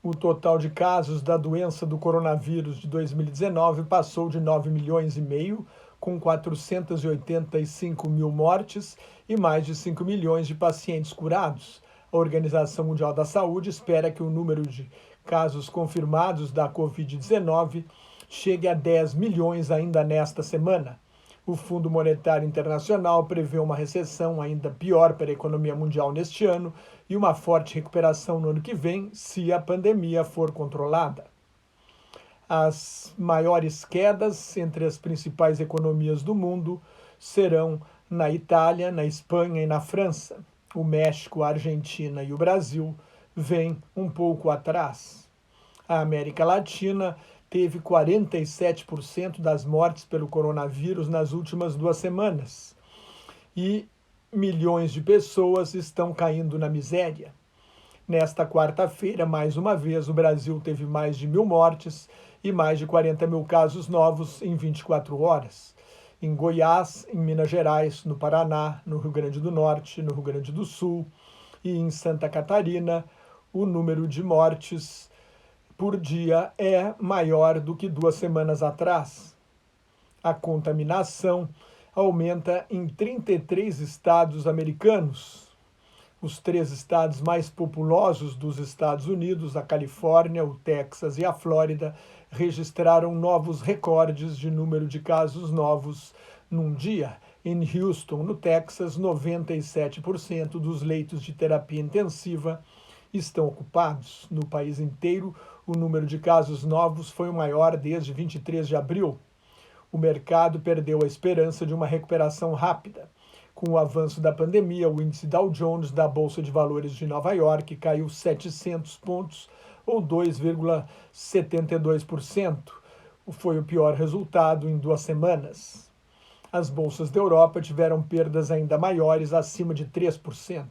O total de casos da doença do coronavírus de 2019 passou de 9 milhões e meio, com 485 mil mortes e mais de 5 milhões de pacientes curados. A Organização Mundial da Saúde espera que o número de casos confirmados da Covid-19 chegue a 10 milhões ainda nesta semana. O Fundo Monetário Internacional prevê uma recessão ainda pior para a economia mundial neste ano e uma forte recuperação no ano que vem, se a pandemia for controlada. As maiores quedas entre as principais economias do mundo serão na Itália, na Espanha e na França. O México, a Argentina e o Brasil vêm um pouco atrás. A América Latina teve 47% das mortes pelo coronavírus nas últimas 2 semanas. E milhões de pessoas estão caindo na miséria. Nesta quarta-feira, mais uma vez, o Brasil teve mais de 1.000 mortes e mais de 40 mil casos novos em 24 horas. Em Goiás, em Minas Gerais, no Paraná, no Rio Grande do Norte, no Rio Grande do Sul e em Santa Catarina, o número de mortes por dia é maior do que 2 semanas atrás. A contaminação aumenta em 33 estados americanos. Os 3 estados mais populosos dos Estados Unidos, a Califórnia, o Texas e a Flórida, registraram novos recordes de número de casos novos num dia. Em Houston, no Texas, 97% dos leitos de terapia intensiva estão ocupados. No país inteiro, o número de casos novos foi o maior desde 23 de abril. O mercado perdeu a esperança de uma recuperação rápida. Com o avanço da pandemia, o índice Dow Jones da Bolsa de Valores de Nova York caiu 700 pontos, ou 2,72%. Foi o pior resultado em 2 semanas. As bolsas da Europa tiveram perdas ainda maiores, acima de 3%.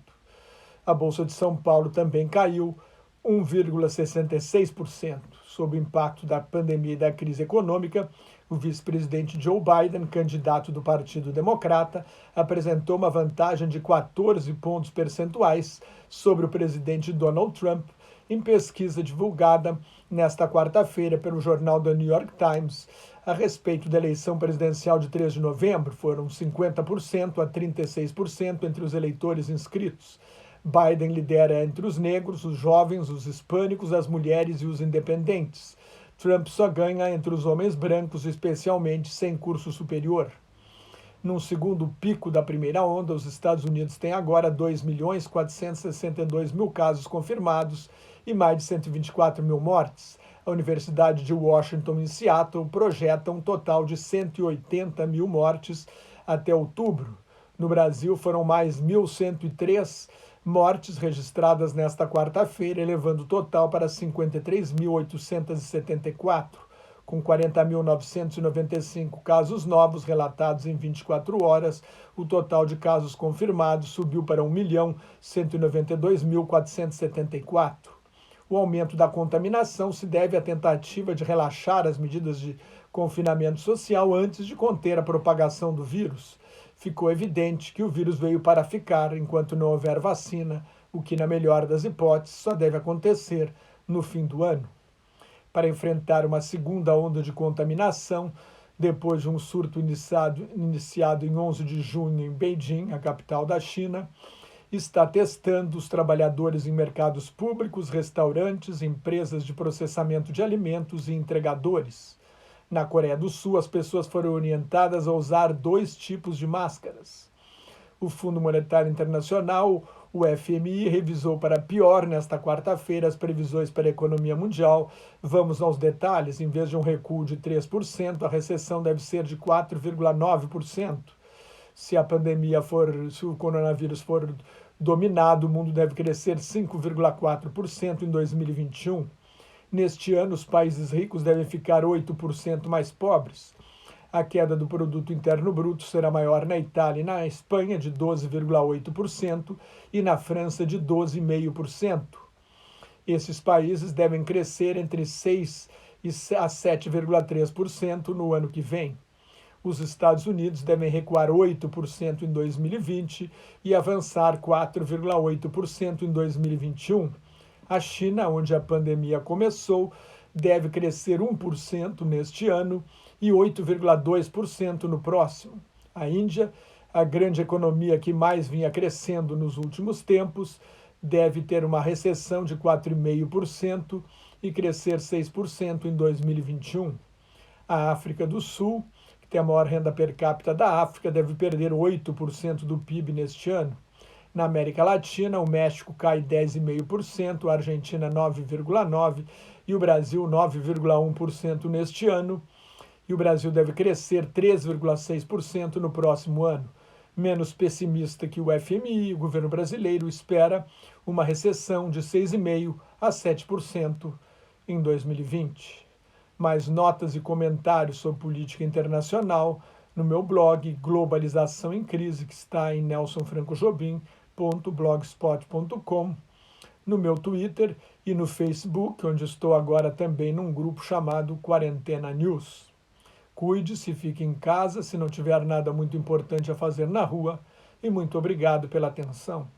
A Bolsa de São Paulo também caiu 1,66%. Sob o impacto da pandemia e da crise econômica, o vice-presidente Joe Biden, candidato do Partido Democrata, apresentou uma vantagem de 14 pontos percentuais sobre o presidente Donald Trump em pesquisa divulgada nesta quarta-feira pelo jornal The New York Times a respeito da eleição presidencial de 3 de novembro. Foram 50% a 36% entre os eleitores inscritos. Biden lidera entre os negros, os jovens, os hispânicos, as mulheres e os independentes. Trump só ganha entre os homens brancos, especialmente sem curso superior. Num segundo pico da primeira onda, os Estados Unidos têm agora 2.462.000 casos confirmados e mais de 124 mil mortes. A Universidade de Washington, em Seattle, projeta um total de 180 mil mortes até outubro. No Brasil, foram mais 1.103 mortes registradas nesta quarta-feira, elevando o total para 53.874, com 40.995 casos novos relatados em 24 horas. O total de casos confirmados subiu para 1.192.474. O aumento da contaminação se deve à tentativa de relaxar as medidas de confinamento social antes de conter a propagação do vírus. Ficou evidente que o vírus veio para ficar enquanto não houver vacina, o que, na melhor das hipóteses, só deve acontecer no fim do ano. Para enfrentar uma segunda onda de contaminação, depois de um surto iniciado em 11 de junho em Beijing, a capital da China, está testando os trabalhadores em mercados públicos, restaurantes, empresas de processamento de alimentos e entregadores. Na Coreia do Sul, as pessoas foram orientadas a usar 2 tipos de máscaras. O Fundo Monetário Internacional, o FMI, revisou para pior nesta quarta-feira as previsões para a economia mundial. Vamos aos detalhes. Em vez de um recuo de 3%, a recessão deve ser de 4,9%. Se o coronavírus for dominado, o mundo deve crescer 5,4% em 2021. Neste ano, os países ricos devem ficar 8% mais pobres. A queda do produto interno bruto será maior na Itália e na Espanha, de 12,8%, e na França, de 12,5%. Esses países devem crescer entre 6% a 7,3% no ano que vem. Os Estados Unidos devem recuar 8% em 2020 e avançar 4,8% em 2021. A China, onde a pandemia começou, deve crescer 1% neste ano e 8,2% no próximo. A Índia, a grande economia que mais vinha crescendo nos últimos tempos, deve ter uma recessão de 4,5% e crescer 6% em 2021. A África do Sul, que tem a maior renda per capita da África, deve perder 8% do PIB neste ano. Na América Latina, o México cai 10,5%, a Argentina 9,9% e o Brasil 9,1% neste ano. E o Brasil deve crescer 3,6% no próximo ano. Menos pessimista que o FMI, o governo brasileiro espera uma recessão de 6,5% a 7% em 2020. Mais notas e comentários sobre política internacional no meu blog Globalização em Crise, que está em nelsonfrancojobim.blogspot.com, no meu Twitter e no Facebook, onde estou agora também num grupo chamado Quarentena News. Cuide-se, fique em casa se não tiver nada muito importante a fazer na rua e muito obrigado pela atenção.